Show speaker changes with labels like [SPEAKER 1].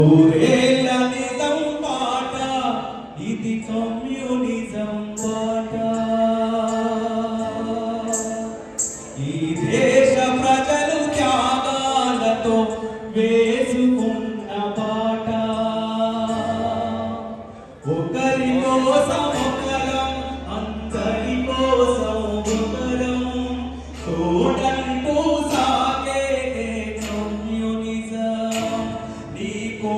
[SPEAKER 1] ఊరేళ్ళ నిజం పాట ఇది కమ్యూనిజం పాట. ఈ దేశ ప్రజలు త్యాగాలతో వేసుకున్న పాట. ఒకరి కోసం ఒకరం, అందరి కోసం ఒకరం, తోడంటూ సాగే కమ్యూనిజం. నీకు